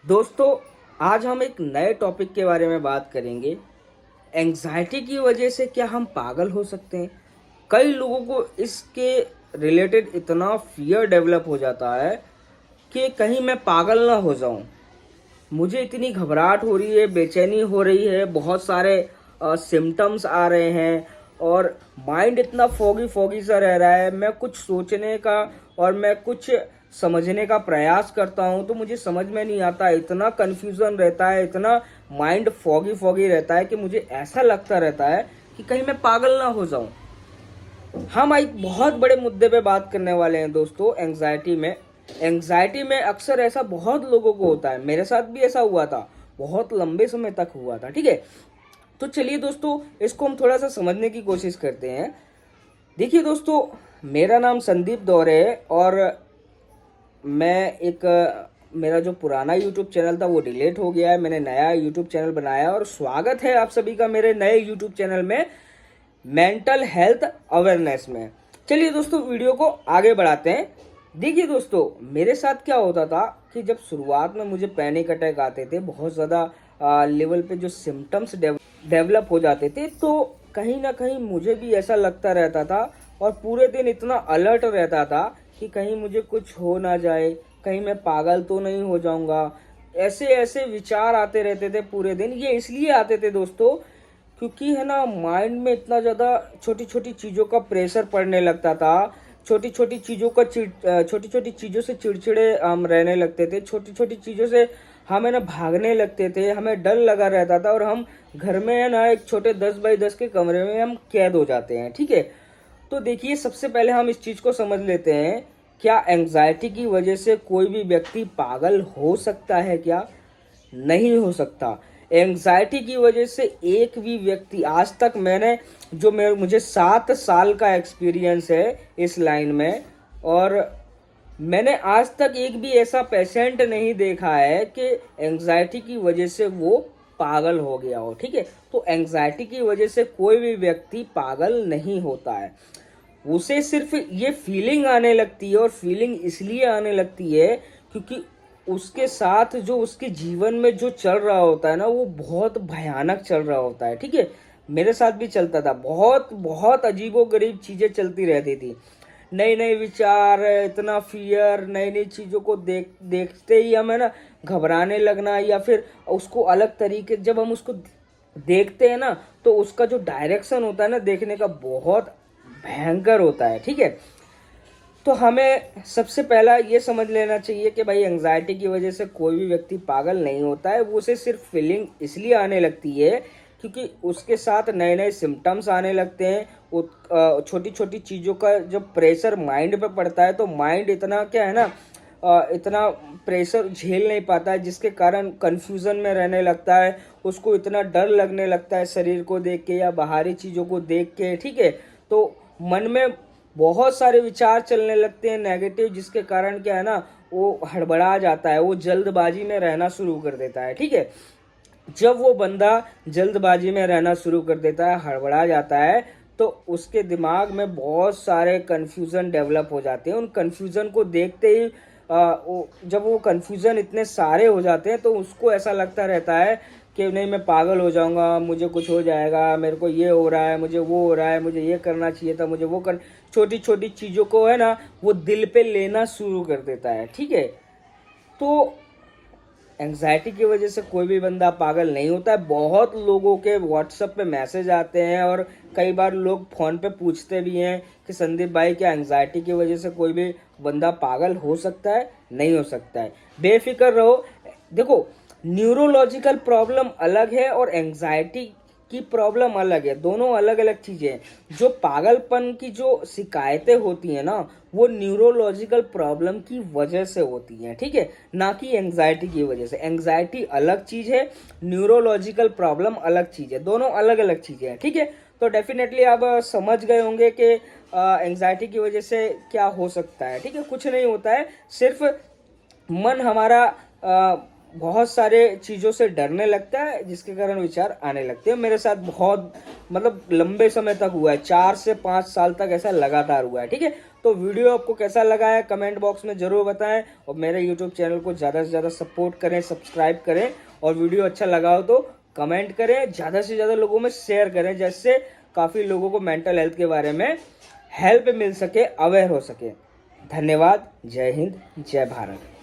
दोस्तों, आज हम एक नए टॉपिक के बारे में बात करेंगे। एंजाइटी की वजह से क्या हम पागल हो सकते हैं? कई लोगों को इसके रिलेटेड इतना फियर डेवलप हो जाता है कि कहीं मैं पागल ना हो जाऊं। मुझे इतनी घबराहट हो रही है, बेचैनी हो रही है, बहुत सारे सिम्टम्स आ रहे हैं और माइंड इतना फॉगी फॉगी सा रह रहा है। मैं कुछ सोचने का और मैं कुछ समझने का प्रयास करता हूं तो मुझे समझ में नहीं आता। इतना कंफ्यूजन रहता है, इतना माइंड फॉगी फॉगी रहता है कि मुझे ऐसा लगता रहता है कि कहीं मैं पागल ना हो जाऊं। हम एक बहुत बड़े मुद्दे पे बात करने वाले हैं दोस्तों, एंजाइटी में अक्सर ऐसा बहुत लोगों को होता है। मेरे साथ भी ऐसा हुआ था, बहुत लंबे समय तक हुआ था। ठीक है, तो चलिए दोस्तों, इसको हम थोड़ा सा समझने की कोशिश करते हैं। देखिए दोस्तों, मेरा नाम संदीप दौरे है और मैं एक मेरा जो पुराना यूट्यूब चैनल था वो डिलीट हो गया है। मैंने नया यूट्यूब चैनल बनाया और स्वागत है आप सभी का मेरे नए यूट्यूब चैनल में, मेंटल हेल्थ अवेयरनेस में। चलिए दोस्तों, वीडियो को आगे बढ़ाते हैं। देखिए दोस्तों, मेरे साथ क्या होता था कि जब शुरुआत में मुझे पैनिक अटैक आते थे, बहुत ज़्यादा लेवल पे जो सिम्टम्स डेवलप हो जाते थे, तो कहीं ना कहीं मुझे भी ऐसा लगता रहता था और पूरे दिन इतना अलर्ट रहता था कि कहीं मुझे कुछ हो ना जाए, कहीं मैं पागल तो नहीं हो जाऊंगा। ऐसे ऐसे विचार आते रहते थे पूरे दिन। ये इसलिए आते थे दोस्तों क्योंकि है ना, माइंड में इतना ज़्यादा छोटी छोटी चीज़ों का प्रेशर पड़ने लगता था। छोटी छोटी चीज़ों से चिड़चिड़े हम रहने लगते थे। छोटी छोटी चीज़ों से हम है ना भागने लगते थे। हमें डर लगा रहता था और हम घर में है ना एक छोटे 10 बाई 10 के कमरे में हम कैद हो जाते हैं। ठीक है, तो देखिए, सबसे पहले हम इस चीज़ को समझ लेते हैं। क्या एंजाइटी की वजह से कोई भी व्यक्ति पागल हो सकता है? क्या नहीं हो सकता। एंजाइटी की वजह से एक भी व्यक्ति आज तक, मुझे 7 साल का एक्सपीरियंस है इस लाइन में, और मैंने आज तक एक भी ऐसा पेशेंट नहीं देखा है कि एंजाइटी की वजह से वो पागल हो गया हो। ठीक है, तो एंजाइटी की वजह से कोई भी व्यक्ति पागल नहीं होता है। उसे सिर्फ ये फीलिंग आने लगती है, और फीलिंग इसलिए आने लगती है क्योंकि उसके साथ जो उसके जीवन में जो चल रहा होता है ना, वो बहुत भयानक चल रहा होता है। ठीक है, मेरे साथ भी चलता था। बहुत बहुत अजीबो गरीब चीजें चलती रहती थी। नए नए विचार, इतना फियर, नई नई चीजों को देखते ही हमें ना घबराने लगना, या फिर उसको अलग तरीके, जब हम उसको देखते हैं ना तो उसका जो डायरेक्शन होता है ना देखने का, बहुत भयंकर होता है। ठीक है, तो हमें सबसे पहला ये समझ लेना चाहिए कि भाई, एंजाइटी की वजह से कोई भी व्यक्ति पागल नहीं होता है। वो उसे सिर्फ फीलिंग इसलिए आने लगती है क्योंकि उसके साथ नए नए सिम्टम्स आने लगते हैं। वो छोटी छोटी चीज़ों का जब प्रेशर माइंड पे पड़ता है तो माइंड इतना, क्या है ना, इतना प्रेशर झेल नहीं पाता है, जिसके कारण कंफ्यूजन में रहने लगता है। उसको इतना डर लगने लगता है शरीर को देख के या बाहरी चीज़ों को देख के। ठीक है, तो मन में बहुत सारे विचार चलने लगते हैं नेगेटिव, जिसके कारण क्या है ना, वो हड़बड़ा जाता है, वो जल्दबाजी में रहना शुरू कर देता है। ठीक है, जब वो बंदा जल्दबाजी में रहना शुरू कर देता है, हड़बड़ा जाता है, तो उसके दिमाग में बहुत सारे कन्फ्यूज़न डेवलप हो जाते हैं। उन कन्फ्यूज़न को देखते ही जब वो कन्फ्यूज़न इतने सारे हो जाते हैं तो उसको ऐसा लगता रहता है कि नहीं, मैं पागल हो जाऊंगा, मुझे कुछ हो जाएगा, मेरे को ये हो रहा है, मुझे वो हो रहा है, मुझे ये करना चाहिए था, मुझे वो कर, छोटी छोटी चीज़ों को है ना वो दिल पे लेना शुरू कर देता है। ठीक है, तो एंजाइटी की वजह से कोई भी बंदा पागल नहीं होता है। बहुत लोगों के व्हाट्सएप पे मैसेज आते हैं और कई बार लोग फ़ोन पे पूछते भी हैं कि संदीप भाई, क्या एंजाइटी की वजह से कोई भी बंदा पागल हो सकता है? नहीं हो सकता है, बेफिक्र रहो। देखो, न्यूरोलॉजिकल प्रॉब्लम अलग है और एंजाइटी की प्रॉब्लम अलग है। दोनों अलग अलग चीजें हैं। जो पागलपन की जो शिकायतें होती हैं ना, वो न्यूरोलॉजिकल प्रॉब्लम की वजह से होती हैं। ठीक है, ना कि एंजाइटी की वजह से। एंजाइटी अलग चीज है, न्यूरोलॉजिकल प्रॉब्लम अलग चीज है। दोनों अलग अलग चीजें हैं। ठीक है, तो डेफिनेटली आप समझ गए होंगे कि एंजाइटी की वजह से क्या हो सकता है। ठीक है, कुछ नहीं होता है, सिर्फ मन हमारा बहुत सारे चीज़ों से डरने लगता है, जिसके कारण विचार आने लगते हैं। मेरे साथ बहुत, मतलब लंबे समय तक हुआ है, 4 से 5 साल तक ऐसा लगातार हुआ है। ठीक है, तो वीडियो आपको कैसा लगा है कमेंट बॉक्स में ज़रूर बताएं, और मेरे यूट्यूब चैनल को ज़्यादा से ज़्यादा सपोर्ट करें, सब्सक्राइब करें, और वीडियो अच्छा लगा हो तो कमेंट करें, ज़्यादा से ज़्यादा लोगों में शेयर करें, जिससे काफ़ी लोगों को मेंटल हेल्थ के बारे में हेल्प मिल सके, अवेयर हो सके। धन्यवाद। जय हिंद, जय भारत।